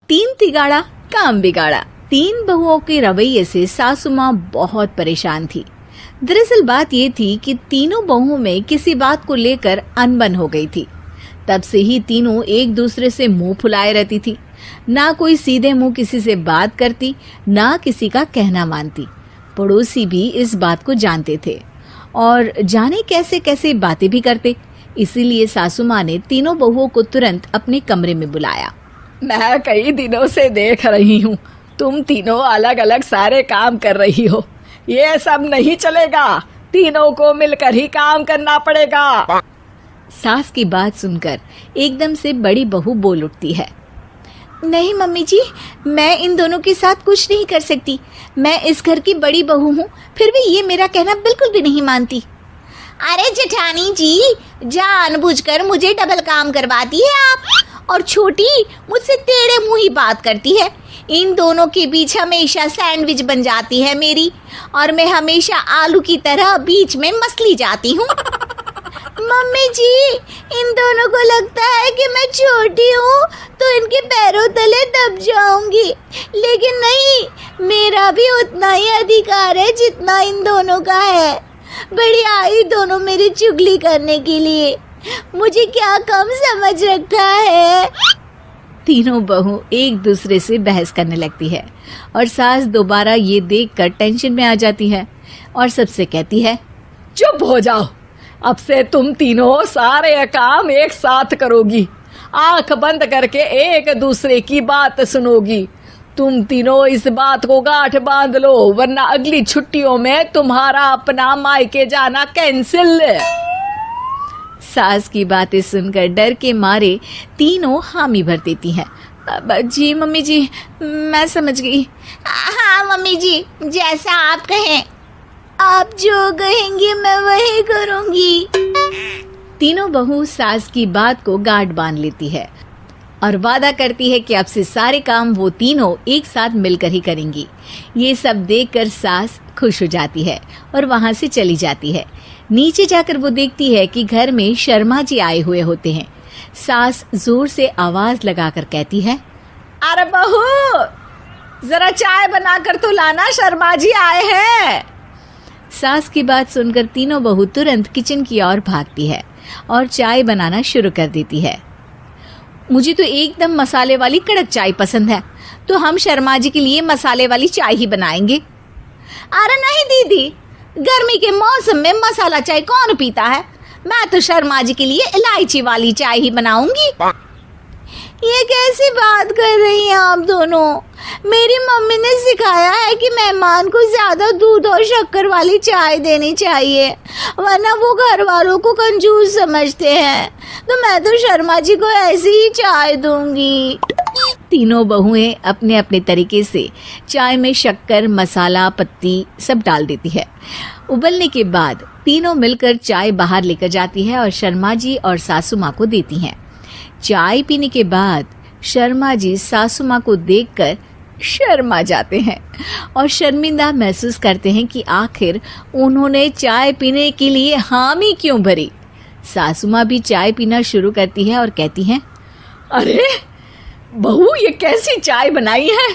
तीन तिगाड़ा काम बिगाड़ा। तीन बहुओं के रवैये से सासू माँ बहुत परेशान थी। दरअसल बात ये थी कि तीनों बहुओं में किसी बात को लेकर अनबन हो गई थी। तब से ही तीनों एक दूसरे से मुंह फुलाए रहती थी। ना कोई सीधे मुंह किसी से बात करती, ना किसी का कहना मानती। पड़ोसी भी इस बात को जानते थे और जाने कैसे कैसे बातें भी करते। इसीलिए सासू माँ ने तीनों बहुओं को तुरंत अपने कमरे में बुलाया। मैं कई दिनों से देख रही हूँ, तुम तीनों अलग अलग सारे काम कर रही हो। ये सब नहीं चलेगा, तीनों को मिलकर ही काम करना पड़ेगा। सास की बात सुनकर एकदम से बड़ी बहू बोल उठती है। नहीं मम्मी जी, मैं इन दोनों के साथ कुछ नहीं कर सकती। मैं इस घर की बड़ी बहू हूँ, फिर भी ये मेरा कहना बिल्कुल भी नहीं मानती। अरे जेठानी जी, जानबूझकर मुझे डबल काम करवाती है आप। और छोटी मुझसे टेढ़े मुंह ही बात करती है। इन दोनों के बीच हमेशा सैंडविच बन जाती है मेरी, और मैं हमेशा आलू की तरह बीच में मसली जाती हूँ। मम्मी जी, इन दोनों को लगता है कि मैं छोटी हूँ तो इनके पैरों तले दब जाऊंगी, लेकिन नहीं, मेरा भी उतना ही अधिकार है जितना इन दोनों का है। बड़ी आई दोनों मेरी चुगली करने के लिए, मुझे क्या कम समझ रखा है। तीनों बहू एक दूसरे से बहस करने लगती है और सास दोबारा ये देखकर टेंशन में आ जाती है और सबसे कहती है, चुप हो जाओ, अब से तुम तीनों सारे काम एक साथ करोगी, आंख बंद करके एक दूसरे की बात सुनोगी। तुम तीनों इस बात को गांठ बांध लो, वरना अगली छुट्टियों में तुम्हारा अपना मायके जाना कैंसिल। सास की बातें सुनकर डर के मारे तीनों हामी भर देती हैं। जी मम्मी जी, मैं समझ गई। हाँ मम्मी जी, जैसा आप कहें। आप जो कहेंगी मैं वही करूंगी। तीनों बहू सास की बात को गांठ बांध लेती है और वादा करती है कि अब से सारे काम वो तीनों एक साथ मिलकर ही करेंगी। ये सब देखकर सास खुश हो जाती है और वहां से चली जाती है। नीचे जाकर वो देखती है कि घर में शर्मा जी आए हुए होते हैं। सास जोर से आवाज लगाकर कहती है, अरे बहू, जरा चाय बनाकर तो लाना, शर्मा जी आए हैं। सास की बात सुनकर तीनों बहू तुरंत किचन की ओर भागती है और चाय बनाना शुरू कर देती है। मुझे तो एकदम मसाले वाली कड़क चाय पसंद है, तो हम शर्मा जी के लिए मसाले वाली चाय ही बनाएंगे। अरे नहीं दीदी, गर्मी के मौसम में मसाला चाय कौन पीता है? मैं तो शर्मा जी के लिए इलायची वाली चाय ही बनाऊंगी। ये कैसी बात कर रही हैं आप दोनों? मेरी मम्मी ने सिखाया है कि मेहमान को ज्यादा दूध और शक्कर वाली चाय देनी चाहिए, वरना वो घर वालों को कंजूस समझते हैं। तो मैं तो शर्मा जी को ऐसी ही चाय दूंगी। तीनों बहुएं अपने अपने तरीके से चाय में शक्कर, मसाला, पत्ती सब डाल देती है। उबलने के बाद तीनों मिलकर चाय बाहर लेकर जाती है और शर्मा जी और सासू माँ को देती हैं। चाय पीने के बाद शर्मा जी सासू माँ को देखकर शर्मा जाते हैं और शर्मिंदा महसूस करते हैं कि आखिर उन्होंने चाय पीने के लिए हामी क्यों भरी। सासू माँ भी चाय पीना शुरू करती है और कहती हैं, अरे बहू, ये कैसी चाय बनाई है?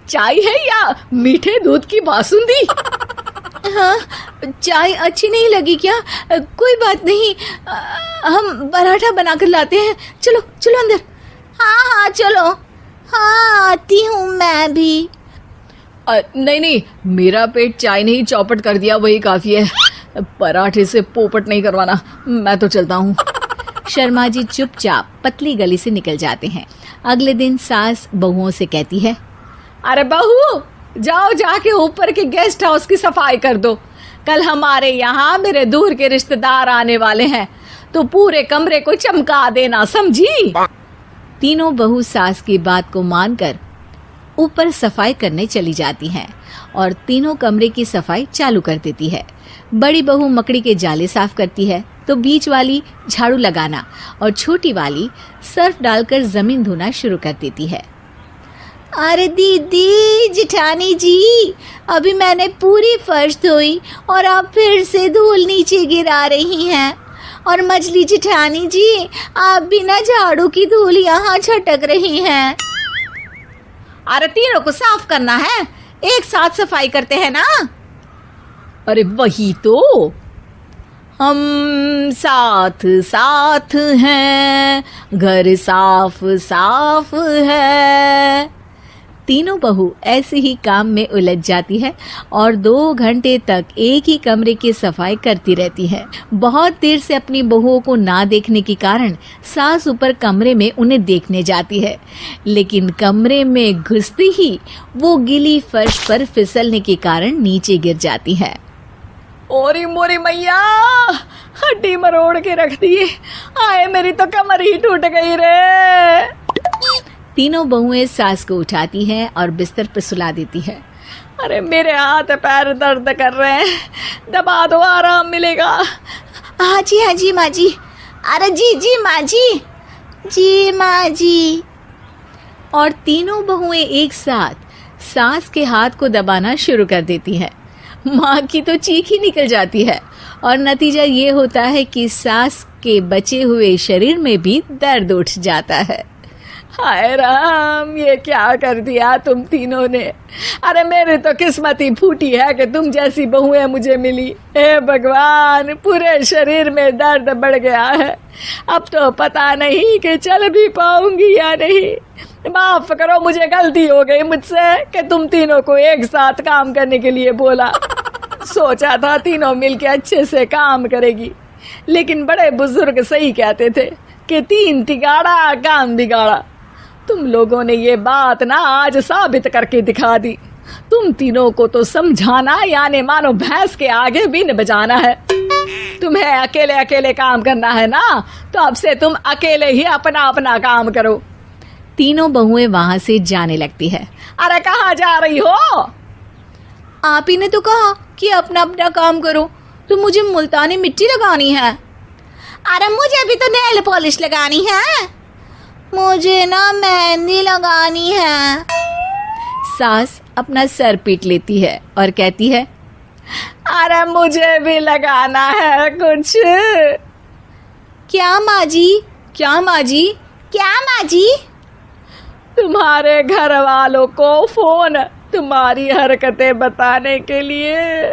चाय है या मीठे दूध की बासुंदी? हाँ, चाय अच्छी नहीं लगी क्या? कोई बात नहीं, हम पराठा बनाकर लाते हैं। चलो चलो अंदर। हाँ चलो। हाँ, आती हूँ मैं भी। नहीं नहीं, मेरा पेट चाय ने ही चौपट कर दिया, वही काफी है। पराठे से पोपट नहीं करवाना, मैं तो चलता हूँ। शर्मा जी चुपचाप पतली गली से निकल जाते हैं। अगले दिन सास बहुओं से कहती है, अरे बहू, जाओ जाके ऊपर के गेस्ट हाउस की सफाई कर दो। कल हमारे यहाँ मेरे दूर के रिश्तेदार आने वाले हैं, तो पूरे कमरे को चमका देना, समझी? तीनों बहू सास की बात को मानकर ऊपर सफाई करने चली जाती हैं और तीनों कमरे की सफाई चालू कर देती है। बड़ी बहू मकड़ी के जाले साफ करती है, तो बीच वाली झाड़ू लगाना और छोटी वाली सर्फ डालकर जमीन धोना शुरू कर देती है। अरे दीदी, जेठानी जी, अभी मैंने पूरी फर्श धोई और आप फिर से धूल नीचे गिरा रही हैं। और मछली जेठानी जी, आप बिना झाड़ू की धूल यहाँ छटक रही हैं। अरे तीनों को साफ करना है, एक साथ सफाई करते हैं ना। अरे वही तो, हम साथ साथ हैं, घर साफ साफ है। तीनों बहू ऐसे ही काम में उलझ जाती है और 2 घंटे तक एक ही कमरे की सफाई करती रहती है। बहुत देर से अपनी बहुओं को ना देखने के कारण सास ऊपर कमरे में उन्हें देखने जाती है, लेकिन कमरे में घुसती ही वो गीली फर्श पर फिसलने के कारण नीचे गिर जाती है। ओरी मोरी मैया, हड्डी मरोड़ के रख दी। आए मेरी तो कमर ही टूट गई रे। तीनों बहुएं सास को उठाती हैं और बिस्तर पर सुला देती है। अरे मेरे हाथ पैर दर्द कर रहे हैं, दबा दो आराम मिलेगा। हाँ जी माँ जी। अरे जी माँ जी माँ जी। और तीनों बहुएं एक साथ सास के हाथ को दबाना शुरू कर देती हैं। माँ की तो चीख ही निकल जाती है और नतीजा ये होता है कि सास के बचे हुए शरीर में भी दर्द उठ जाता है। हाय राम, ये क्या कर दिया तुम तीनों ने। अरे मेरी तो किस्मत ही फूटी है कि तुम जैसी बहुएं मुझे मिली। हे भगवान, पूरे शरीर में दर्द बढ़ गया है। अब तो पता नहीं कि चल भी पाऊंगी या नहीं। माफ करो, मुझे गलती हो गई मुझसे कि तुम तीनों को एक साथ काम करने के लिए बोला। सोचा था तीनों मिलके अच्छे से काम करेगी, लेकिन बड़े बुजुर्ग सही कहते थे कि 3 तिगाड़ा काम बिगाड़ा। तुम लोगों ने ये बात ना आज साबित करके दिखा दी। तुम तीनों को तो समझाना यानी मानो भैंस के आगे बीन बजाना है। तुम्हें अकेले अकेले काम करना है ना, तो अब से तुम अकेले ही अपना अपना काम करो। तीनों बहुएं वहां से जाने लगती है। अरे कहाँ जा रही हो? आप ही ने तो कहा कि अपना अपना काम तो मुझे मुल्तानी मिट्टी लगानी है। अरे मुझे भी तो नेल पॉलिश लगानी है, मुझे ना मेहंदी लगानी है। सास अपना सर पीट लेती है और कहती है, अरे मुझे भी लगाना है कुछ। क्या माँ जी? क्या माँ जी? क्या माँ जी? तुम्हारे घर वालों को फोन तुम्हारी हरकतें बताने के लिए।